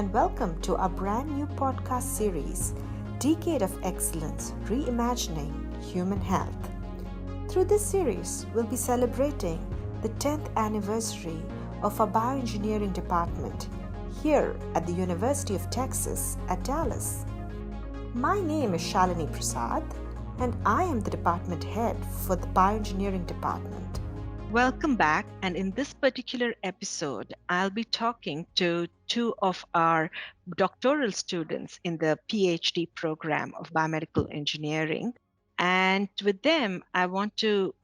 and welcome to our brand new podcast series, Decade of Excellence Reimagining Human Health. Through this series, we'll be celebrating the 10th anniversary of our Bioengineering Department here at the University of Texas at Dallas. My name is Sayali Prasad, and I am the department head for the Bioengineering Department. Welcome back, and in this particular episode, I'll be talking to two of our doctoral students in the PhD program of biomedical engineering. And with them, I want to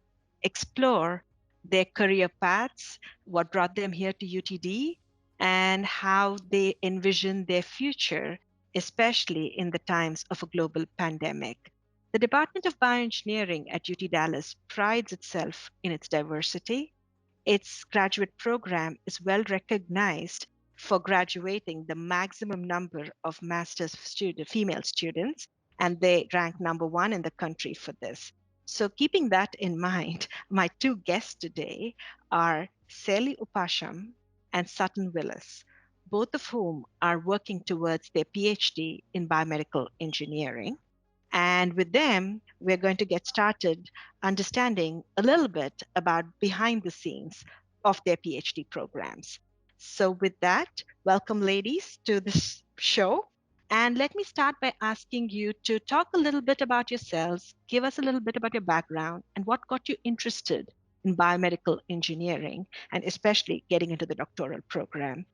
explore their career paths, what brought them here to UTD, and how they envision their future, especially in the times of a global pandemic. The Department of Bioengineering at UT Dallas prides itself in its diversity. Its graduate program is well recognized for graduating the maximum number of master's female students, and they rank number one in the country for this. So keeping that in mind, my two guests today are Sayali Upasham and Sutton Wheelis, both of whom are working towards their PhD in biomedical engineering. And with them, we're going to get started understanding a little bit about behind the scenes of their PhD programs. So, with that, welcome, ladies, to this show. And let me start by asking you to talk a little bit about yourselves, give us a little bit about your background, and what got you interested in biomedical engineering, and especially getting into the doctoral program.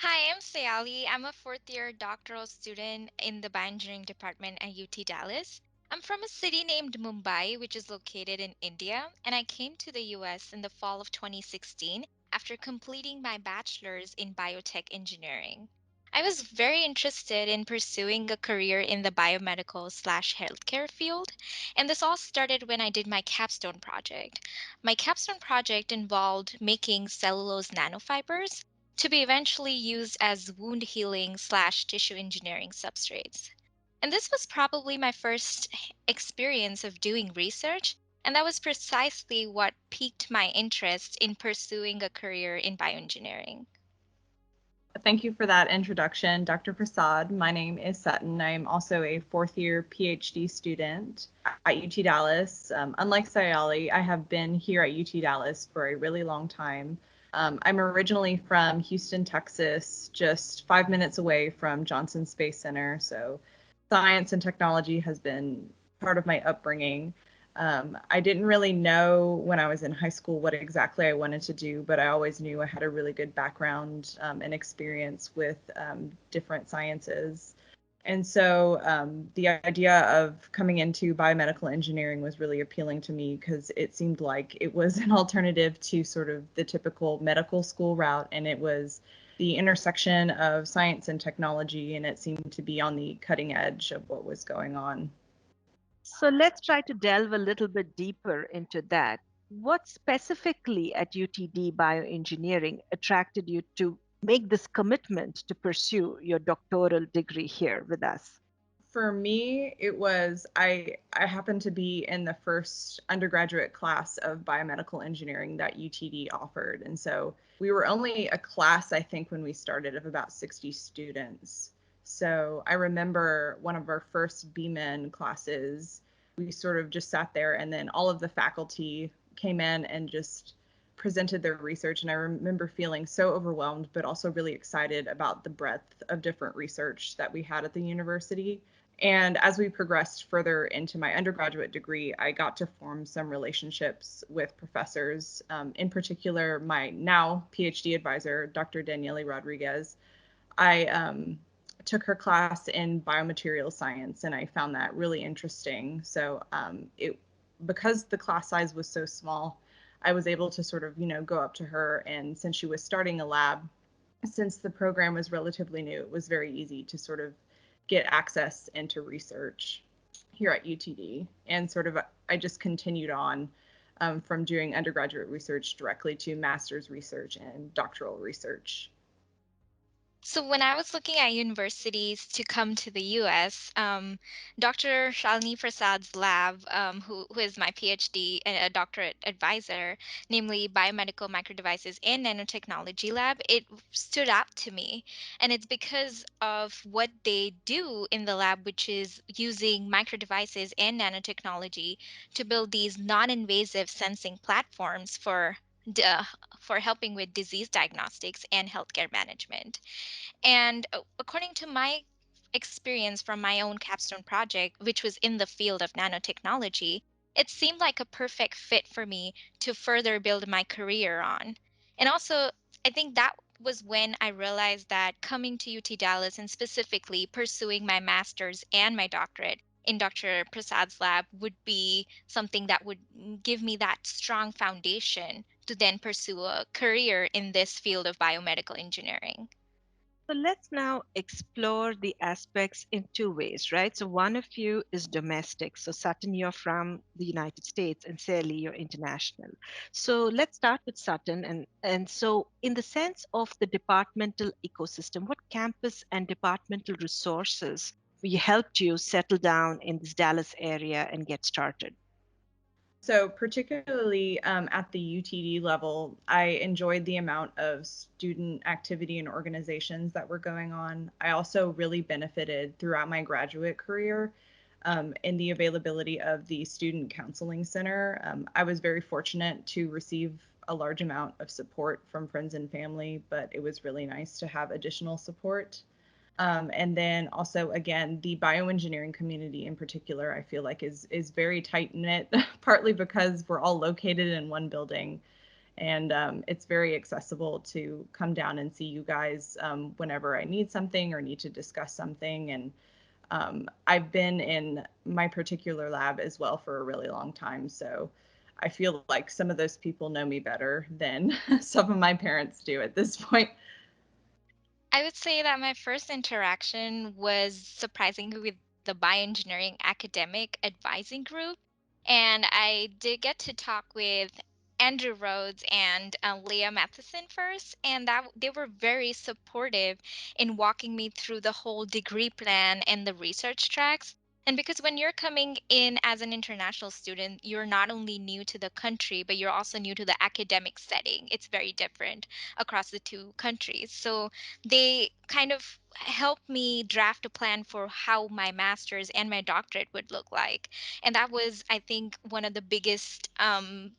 Hi, I'm Sayali. I'm a fourth year doctoral student in the Bioengineering Department at UT Dallas. I'm from a city named Mumbai, which is located in India, and I came to the US in the fall of 2016 after completing my bachelor's in biotech engineering. I was very interested in pursuing a career in the biomedical/healthcare field, and this all started when I did my capstone project. My capstone project involved making cellulose nanofibers to be eventually used as wound healing/tissue engineering substrates. And this was probably my first experience of doing research, and that was precisely what piqued my interest in pursuing a career in bioengineering. Thank you for that introduction, Dr. Prasad. My name is Sutton. I am also a fourth year PhD student at UT Dallas. Unlike Sayali, I have been here at UT Dallas for a really long time. I'm originally from Houston, Texas, just 5 minutes away from Johnson Space Center. So science and technology has been part of my upbringing. I didn't really know when I was in high school what exactly I wanted to do, but I always knew I had a really good background and experience with different sciences. And so the idea of coming into biomedical engineering was really appealing to me because it seemed like it was an alternative to sort of the typical medical school route, and it was the intersection of science and technology, and it seemed to be on the cutting edge of what was going on. So let's try to delve a little bit deeper into that. What specifically at UTD Bioengineering attracted you to make this commitment to pursue your doctoral degree here with us? For me, it was I happened to be in the first undergraduate class of biomedical engineering that UTD offered. And so we were only a class, I think, when we started of about 60 students. So I remember one of our first BMen classes, we sort of just sat there and then all of the faculty came in and just presented their research. And I remember feeling so overwhelmed, but also really excited about the breadth of different research that we had at the university. And as we progressed further into my undergraduate degree, I got to form some relationships with professors, in particular, my now PhD advisor, Dr. Daniele Rodriguez. I took her class in biomaterial science, and I found that really interesting. So because the class size was so small, I was able to sort of, go up to her. And since she was starting a lab, since the program was relatively new, it was very easy to sort of get access into research here at UTD. And sort of I just continued on from doing undergraduate research directly to master's research and doctoral research. So when I was looking at universities to come to the US, Dr. Shalini Prasad's lab, who is my PhD and a doctorate advisor, namely Biomedical Microdevices and Nanotechnology Lab, it stood out to me. And it's because of what they do in the lab, which is using microdevices and nanotechnology to build these non-invasive sensing platforms d- uh, for helping with disease diagnostics and healthcare management. And according to my experience from my own capstone project, which was in the field of nanotechnology, it seemed like a perfect fit for me to further build my career on. And also, I think that was when I realized that coming to UT Dallas and specifically pursuing my master's and my doctorate in Dr. Prasad's lab would be something that would give me that strong foundation to then pursue a career in this field of biomedical engineering. So let's now explore the aspects in two ways, right? So one of you is domestic. So Sutton, you're from the United States, and Sayali, you're international. So let's start with Sutton. And so in the sense of the departmental ecosystem, what campus and departmental resources helped you settle down in this Dallas area and get started? So, particularly at the UTD level, I enjoyed the amount of student activity and organizations that were going on. I also really benefited throughout my graduate career in the availability of the Student Counseling Center. I was very fortunate to receive a large amount of support from friends and family, but it was really nice to have additional support. And then also, again, the bioengineering community in particular, I feel like is very tight knit, partly because we're all located in one building, and it's very accessible to come down and see you guys whenever I need something or need to discuss something. And I've been in my particular lab as well for a really long time, so I feel like some of those people know me better than some of my parents do at this point. I would say that my first interaction was surprisingly with the bioengineering academic advising group. And I did get to talk with Andrew Rhodes and Leah Matheson first, and that they were very supportive in walking me through the whole degree plan and the research tracks. And because when you're coming in as an international student, you're not only new to the country, but you're also new to the academic setting. It's very different across the two countries. So they kind of helped me draft a plan for how my master's and my doctorate would look like. And that was, I think, one of the biggest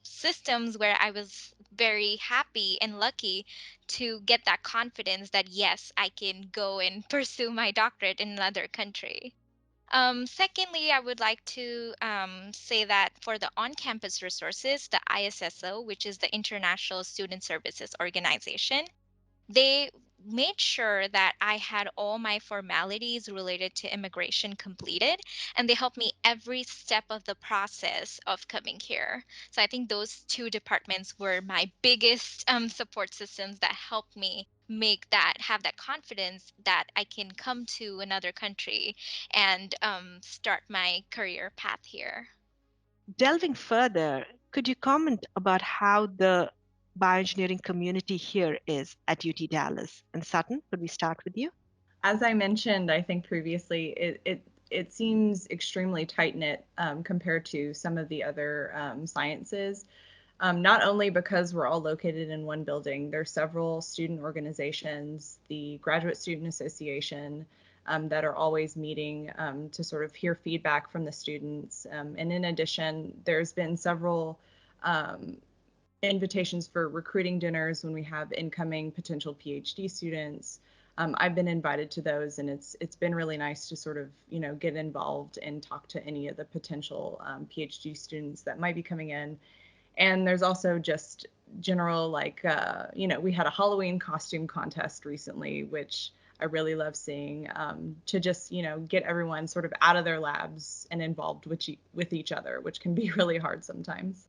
systems where I was very happy and lucky to get that confidence that, yes, I can go and pursue my doctorate in another country. Secondly, I would like to say that for the on campus resources, the ISSO, which is the International Student Services Organization, they made sure that I had all my formalities related to immigration completed, and they helped me every step of the process of coming here. So I think those two departments were my biggest support systems that helped me have that confidence that I can come to another country and start my career path here. Delving further, could you comment about how the bioengineering community here is at UT Dallas? And Sutton, could we start with you? As I mentioned, I think previously, it seems extremely tight knit compared to some of the other sciences. Not only because we're all located in one building, there's several student organizations, the Graduate Student Association, that are always meeting to sort of hear feedback from the students. And in addition, there's been several um, invitations for recruiting dinners when we have incoming potential PhD students. I've been invited to those, and it's been really nice to sort of get involved and talk to any of the potential PhD students that might be coming in. And there's also just general like we had a Halloween costume contest recently, which I really love seeing to just get everyone sort of out of their labs and involved with each other, which can be really hard sometimes.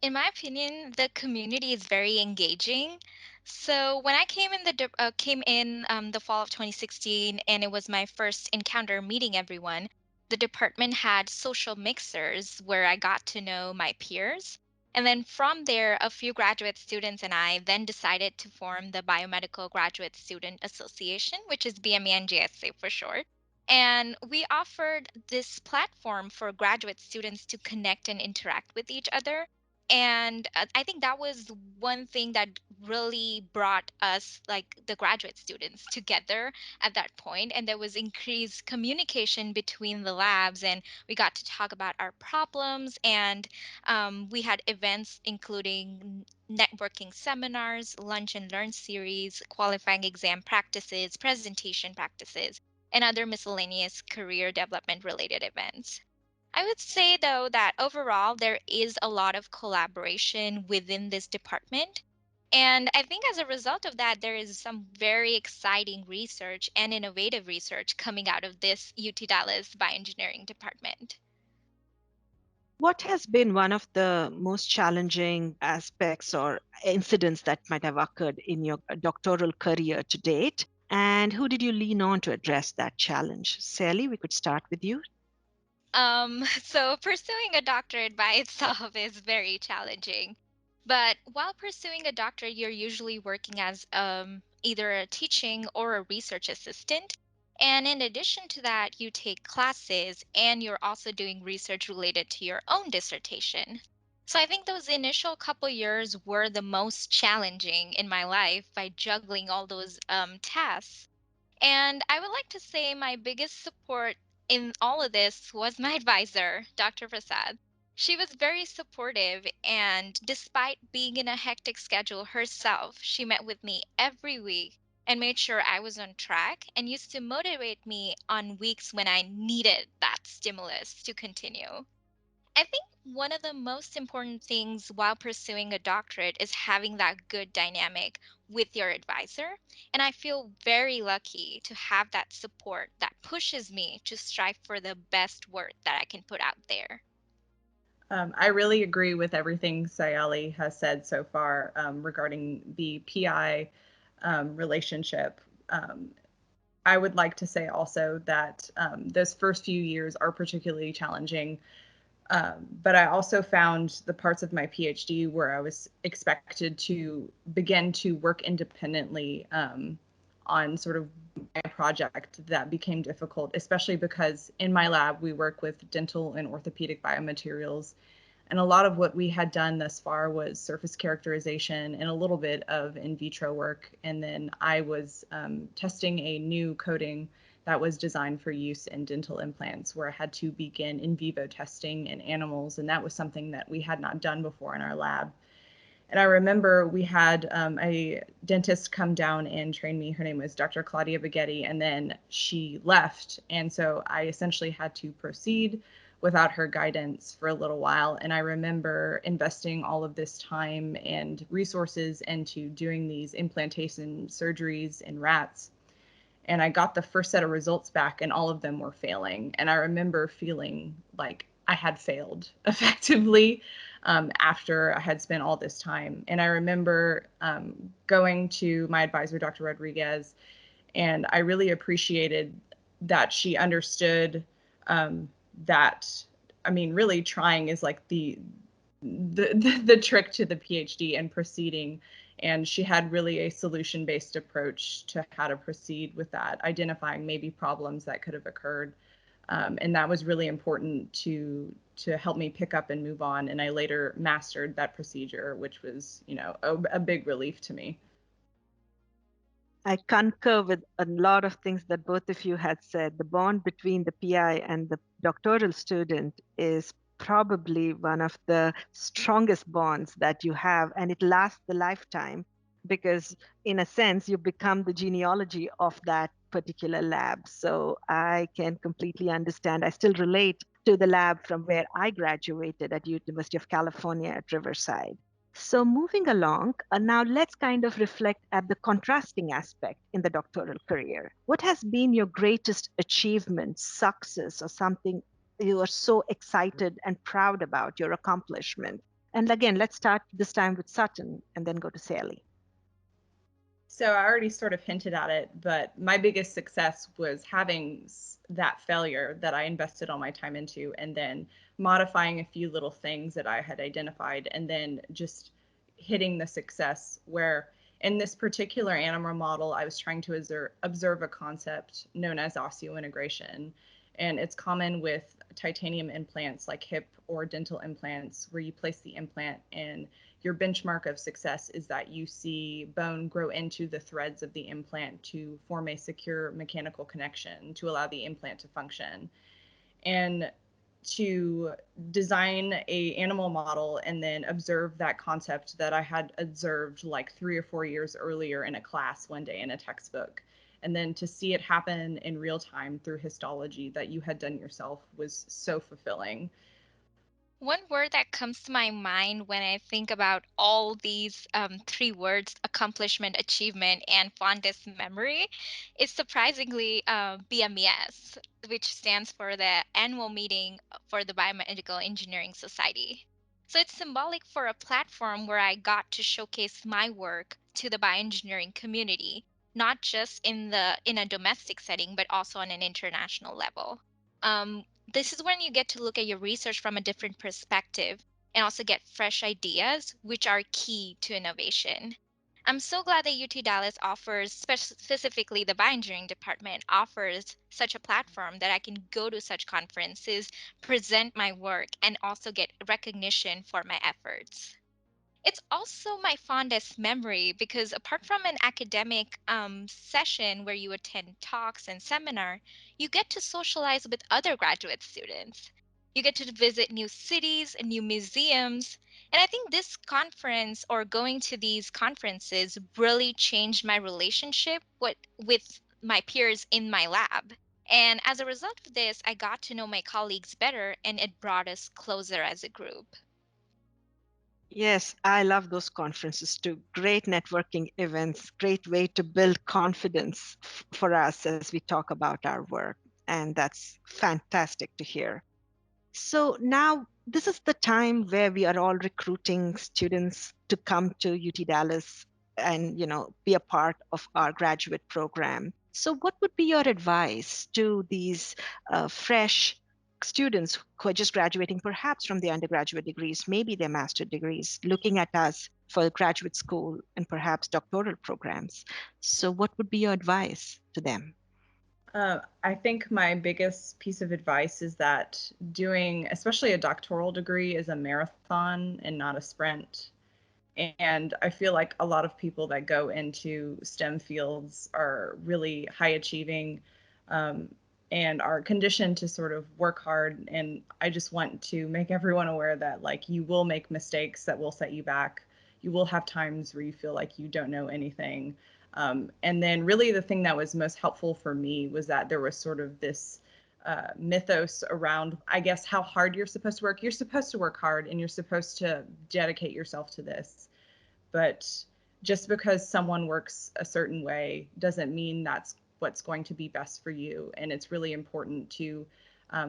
In my opinion, the community is very engaging. So when I came in the fall of 2016, and it was my first encounter meeting everyone, the department had social mixers where I got to know my peers. And then from there, a few graduate students and I then decided to form the Biomedical Graduate Student Association, which is BMENGSA for short. And we offered this platform for graduate students to connect and interact with each other. And I think that was one thing that really brought us, like the graduate students, together at that point. And there was increased communication between the labs, and we got to talk about our problems. And we had events including networking seminars, lunch and learn series, qualifying exam practices, presentation practices, and other miscellaneous career development related events. I would say, though, that overall there is a lot of collaboration within this department. And I think as a result of that, there is some very exciting research and innovative research coming out of this UT Dallas Bioengineering department. What has been one of the most challenging aspects or incidents that might have occurred in your doctoral career to date? And who did you lean on to address that challenge? Sally, we could start with you. So pursuing a doctorate by itself is very challenging. But while pursuing a doctorate, you're usually working as either a teaching or a research assistant. And in addition to that, you take classes and you're also doing research related to your own dissertation. So I think those initial couple years were the most challenging in my life by juggling all those tasks. And I would like to say my biggest support in all of this was my advisor, Dr. Prasad. She was very supportive, and despite being in a hectic schedule herself, she met with me every week and made sure I was on track and used to motivate me on weeks when I needed that stimulus to continue. I think one of the most important things while pursuing a doctorate is having that good dynamic with your advisor. And I feel very lucky to have that support that pushes me to strive for the best work that I can put out there. I really agree with everything Sayali has said so far regarding the PI relationship. Um, I would like to say also that those first few years are particularly challenging. But I also found the parts of my PhD where I was expected to begin to work independently on sort of my project that became difficult, especially because in my lab we work with dental and orthopedic biomaterials. And a lot of what we had done thus far was surface characterization and a little bit of in vitro work. And then I was testing a new coating that was designed for use in dental implants, where I had to begin in vivo testing in animals. And that was something that we had not done before in our lab. And I remember we had a dentist come down and train me. Her name was Dr. Claudia Baghetti, and then she left. And so I essentially had to proceed without her guidance for a little while. And I remember investing all of this time and resources into doing these implantation surgeries in rats. And I got the first set of results back, and all of them were failing. And I remember feeling like I had failed effectively after I had spent all this time. And I remember going to my advisor, Dr. Rodriguez, and I really appreciated that she understood that. I mean, really trying is like the trick to the PhD and proceeding. And she had really a solution-based approach to how to proceed with that, identifying maybe problems that could have occurred. And that was really important to help me pick up and move on. And I later mastered that procedure, which was, a big relief to me. I concur with a lot of things that both of you had said. The bond between the PI and the doctoral student is probably one of the strongest bonds that you have, and it lasts the lifetime because, in a sense, you become the genealogy of that particular lab. So I can completely understand. I still relate to the lab from where I graduated at University of California at Riverside. So, moving along, now let's kind of reflect at the contrasting aspect in the doctoral career. What has been your greatest achievement, success, or something you are so excited and proud about, your accomplishment? And again, let's start this time with Sutton and then go to Sally. So I already sort of hinted at it, but my biggest success was having that failure that I invested all my time into, and then modifying a few little things that I had identified, and then just hitting the success where in this particular animal model, I was trying to observe a concept known as osseointegration. And it's common with titanium implants like hip or dental implants, where you place the implant and your benchmark of success is that you see bone grow into the threads of the implant to form a secure mechanical connection to allow the implant to function. And to design a animal model and then observe that concept that I had observed like 3 or 4 years earlier in a class one day in a textbook. And then to see it happen in real time through histology that you had done yourself was so fulfilling. One word that comes to my mind when I think about all these three words, accomplishment, achievement, and fondest memory, is surprisingly BMES, which stands for the annual meeting for the Biomedical Engineering Society. So it's symbolic for a platform where I got to showcase my work to the bioengineering community, not just in a domestic setting, but also on an international level. This is when you get to look at your research from a different perspective and also get fresh ideas, which are key to innovation. I'm so glad that UT Dallas offers, specifically the bioengineering department, offers such a platform that I can go to such conferences, present my work, and also get recognition for my efforts. It's also my fondest memory because apart from an academic session where you attend talks and seminar, you get to socialize with other graduate students. You get to visit new cities and new museums. And I think this conference or going to these conferences really changed my relationship with my peers in my lab. And as a result of this, I got to know my colleagues better and it brought us closer as a group. Yes, I love those conferences too. Great networking events, great way to build confidence for us as we talk about our work. And that's fantastic to hear. So now this is the time where we are all recruiting students to come to UT Dallas and be a part of our graduate program. So what would be your advice to these fresh students who are just graduating perhaps from their undergraduate degrees, maybe their master degrees, looking at us for graduate school and perhaps doctoral programs? So what would be your advice to them? I think my biggest piece of advice is that doing, especially a doctoral degree, is a marathon and not a sprint. And I feel like a lot of people that go into STEM fields are really high achieving um, and are conditioned to sort of work hard. And I just want to make everyone aware that, like, you will make mistakes that will set you back. You will have times where you feel like you don't know anything. And then, really, the thing that was most helpful for me was that there was sort of this mythos around, I guess, how hard you're supposed to work. You're supposed to work hard and you're supposed to dedicate yourself to this. But just because someone works a certain way doesn't mean that's what's going to be best for you. And it's really important to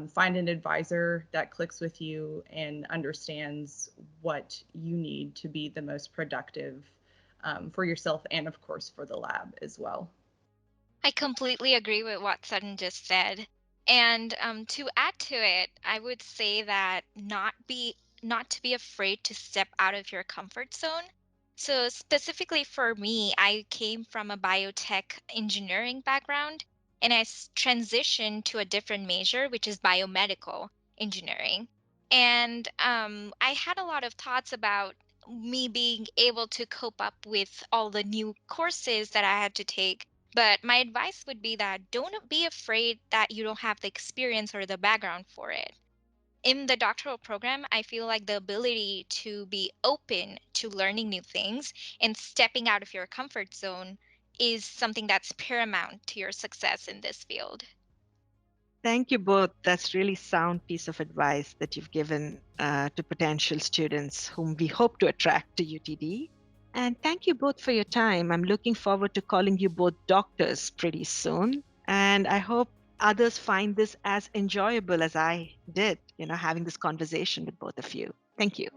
find an advisor that clicks with you and understands what you need to be the most productive for yourself and, of course, for the lab as well. I completely agree with what Sutton just said. And to add to it, I would say that not to be afraid to step out of your comfort zone. So specifically for me, I came from a biotech engineering background and transitioned to a different major, which is biomedical engineering. And I had a lot of thoughts about me being able to cope up with all the new courses that I had to take, but my advice would be that don't be afraid that you don't have the experience or the background for it. In the doctoral program, I feel like the ability to be open to learning new things and stepping out of your comfort zone is something that's paramount to your success in this field. Thank you both. That's really sound piece of advice that you've given to potential students whom we hope to attract to UTD. And thank you both for your time. I'm looking forward to calling you both doctors pretty soon. And I hope others find this as enjoyable as I did, having this conversation with both of you. Thank you.